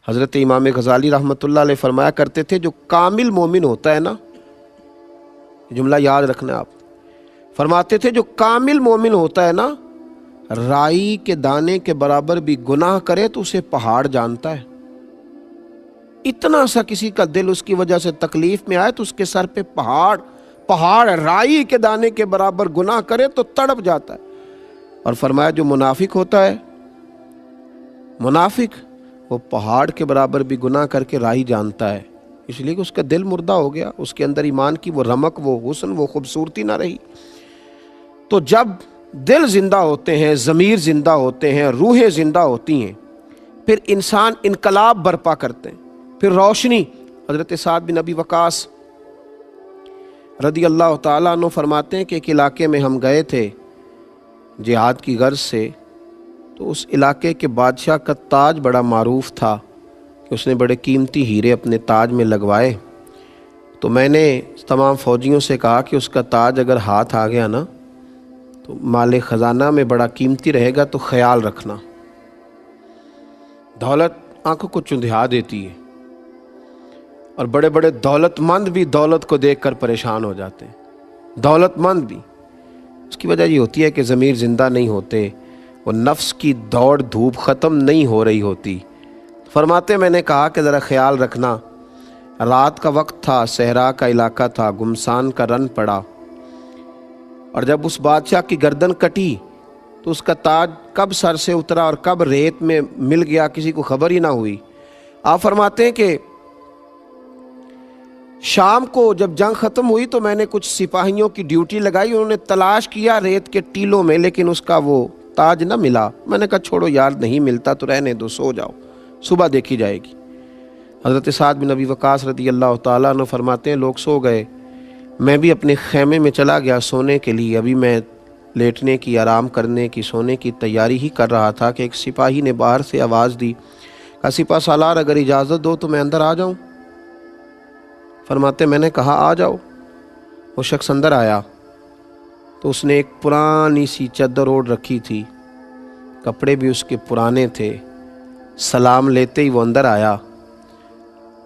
حضرت امام غزالی رحمۃ اللہ علیہ فرمایا کرتے تھے جو کامل مومن ہوتا ہے نا، جملہ یاد رکھنا آپ، فرماتے تھے جو کامل مومن ہوتا ہے نا، رائی کے دانے کے برابر بھی گناہ کرے تو اسے پہاڑ جانتا ہے۔ اتنا سا کسی کا دل اس کی وجہ سے تکلیف میں آئے تو اس کے سر پہ پہاڑ رائی کے دانے کے برابر گناہ کرے تو تڑپ جاتا ہے۔ اور فرمایا جو منافق ہوتا ہے، منافق وہ پہاڑ کے برابر بھی گناہ کر کے رائی جانتا ہے، اس لیے کہ اس کا دل مردہ ہو گیا، اس کے اندر ایمان کی وہ رمق، وہ حسن، وہ خوبصورتی نہ رہی۔ تو جب دل زندہ ہوتے ہیں، ضمیر زندہ ہوتے ہیں، روحیں زندہ ہوتی ہیں، پھر انسان انقلاب برپا کرتے ہیں، پھر روشنی۔ حضرت سعد بن ابی وقاص رضی اللہ تعالیٰ عنہ فرماتے ہیں کہ ایک علاقے میں ہم گئے تھے جہاد کی غرض سے، تو اس علاقے کے بادشاہ کا تاج بڑا معروف تھا کہ اس نے بڑے قیمتی ہیرے اپنے تاج میں لگوائے۔ تو میں نے تمام فوجیوں سے کہا کہ اس کا تاج اگر ہاتھ آ گیا نا تو مال خزانہ میں بڑا قیمتی رہے گا، تو خیال رکھنا۔ دولت آنکھوں کو چندھیا دیتی ہے، اور بڑے بڑے دولت مند بھی دولت کو دیکھ کر پریشان ہو جاتے ہیں، دولت مند بھی۔ اس کی وجہ یہ ہوتی ہے کہ ضمیر زندہ نہیں ہوتے، وہ نفس کی دوڑ دھوپ ختم نہیں ہو رہی ہوتی۔ فرماتے میں نے کہا کہ ذرا خیال رکھنا، رات کا وقت تھا، صحرا کا علاقہ تھا، گمسان کا رن پڑا، اور جب اس بادشاہ کی گردن کٹی تو اس کا تاج کب سر سے اترا اور کب ریت میں مل گیا کسی کو خبر ہی نہ ہوئی۔ آپ فرماتے ہیں کہ شام کو جب جنگ ختم ہوئی تو میں نے کچھ سپاہیوں کی ڈیوٹی لگائی، انہوں نے تلاش کیا ریت کے ٹیلوں میں، لیکن اس کا وہ تاج نہ ملا۔ میں نے کہا چھوڑو یار، نہیں ملتا تو رہنے دو، سو جاؤ، صبح دیکھی جائے گی۔ حضرت سعد بن ابی وقاص رضی اللہ تعالیٰ عنہ فرماتے ہیں لوگ سو گئے، میں بھی اپنے خیمے میں چلا گیا سونے کے لیے۔ ابھی میں لیٹنے کی، آرام کرنے کی، سونے کی تیاری ہی کر رہا تھا کہ ایک سپاہی نے باہر سے آواز دی، کہا سپہ سالار اگر اجازت دو تو میں اندر آ جاؤں۔ فرماتے میں نے کہا آ جاؤ۔ وہ شخص اندر آیا تو اس نے ایک پرانی سی چادر اوڑھ رکھی تھی، کپڑے بھی اس کے پرانے تھے۔ سلام لیتے ہی وہ اندر آیا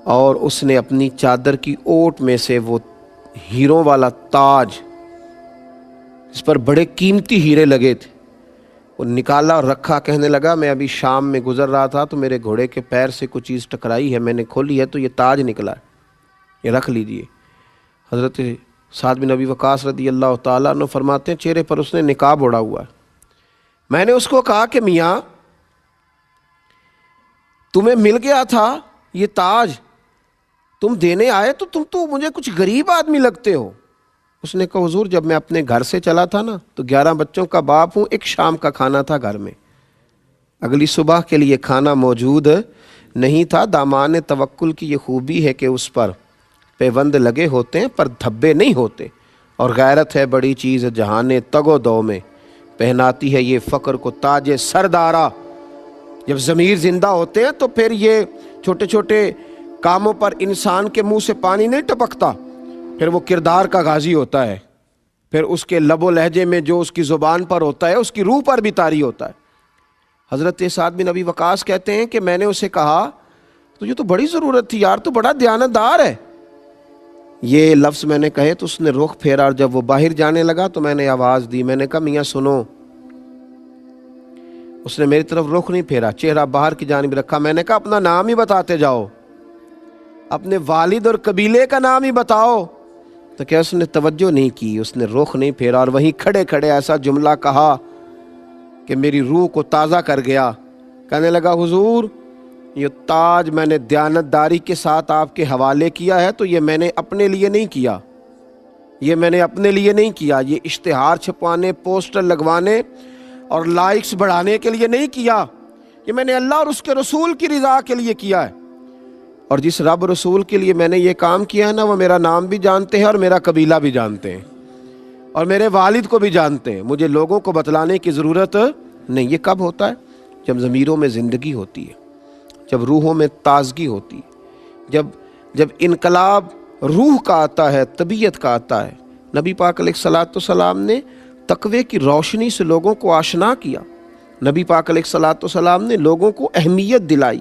اور اس نے اپنی چادر کی اوٹ میں سے وہ ہیروں والا تاج، اس پر بڑے قیمتی ہیرے لگے تھے، وہ نکالا اور رکھا۔ کہنے لگا میں ابھی شام میں گزر رہا تھا تو میرے گھوڑے کے پیر سے کچھ چیز ٹکرائی ہے، میں نے کھولی ہے تو یہ تاج نکلا ہے، یہ رکھ لیجئے۔ حضرت سعد بن ابی وقاص رضی اللہ تعالیٰ عنہ فرماتے ہیں چہرے پر اس نے نقاب اوڑھا ہوا ہے۔ میں نے اس کو کہا کہ میاں تمہیں مل گیا تھا یہ تاج، تم دینے آئے تو تم تو مجھے کچھ غریب آدمی لگتے ہو۔ اس نے کہا حضور جب میں اپنے گھر سے چلا تھا نا تو 11 بچوں کا باپ ہوں، ایک شام کا کھانا تھا گھر میں، اگلی صبح کے لیے کھانا موجود نہیں تھا۔ دامان توکل کی یہ خوبی ہے کہ اس پر پیوند لگے ہوتے ہیں پر دھبے نہیں ہوتے، اور غیرت ہے بڑی چیز جہان تگ و دو میں، پہناتی ہے یہ فقر کو تاج سردارا۔ جب ضمیر زندہ ہوتے ہیں تو پھر یہ چھوٹے چھوٹے کاموں پر انسان کے منہ سے پانی نہیں ٹپکتا، پھر وہ کردار کا غازی ہوتا ہے، پھر اس کے لب و لہجے میں جو اس کی زبان پر ہوتا ہے اس کی روح پر بھی طاری ہوتا ہے۔ حضرت سعد بن ابی وقاص کہتے ہیں کہ میں نے اسے کہا تجھے تو بڑی ضرورت تھی یار، تو بڑا دیانتدار ہے۔ یہ لفظ میں نے کہے تو اس نے رخ پھیرا، اور جب وہ باہر جانے لگا تو میں نے آواز دی، میں نے کہا میاں سنو۔ اس نے میری طرف رخ نہیں پھیرا، چہرہ باہر کی جانب رکھا۔ میں نے کہا اپنا نام ہی بتاتے جاؤ، اپنے والد اور قبیلے کا نام ہی بتاؤ۔ تو کیا اس نے توجہ نہیں کی، اس نے رخ نہیں پھیرا، اور وہیں کھڑے کھڑے ایسا جملہ کہا کہ میری روح کو تازہ کر گیا۔ کہنے لگا حضور یہ تاج میں نے دیانتداری کے ساتھ آپ کے حوالے کیا ہے، تو یہ میں نے اپنے لیے نہیں کیا، یہ میں نے اپنے لیے نہیں کیا، یہ اشتہار چھپوانے، پوسٹر لگوانے اور لائکس بڑھانے کے لیے نہیں کیا، یہ میں نے اللہ اور اس کے رسول کی رضا کے لیے کیا ہے۔ اور جس رب رسول کے لیے میں نے یہ کام کیا ہے نا، وہ میرا نام بھی جانتے ہیں اور میرا قبیلہ بھی جانتے ہیں اور میرے والد کو بھی جانتے ہیں، مجھے لوگوں کو بتلانے کی ضرورت نہیں۔ یہ کب ہوتا ہے؟ جب ضمیروں میں زندگی ہوتی ہے، جب روحوں میں تازگی ہوتی ہے، جب انقلاب روح کا آتا ہے، طبیعت کا آتا ہے۔ نبی پاک علیہ الصلوۃ والسلام نے تقوی کی روشنی سے لوگوں کو آشنا کیا، نبی پاک علیہ الصلوۃ والسلام نے لوگوں کو اہمیت دلائی،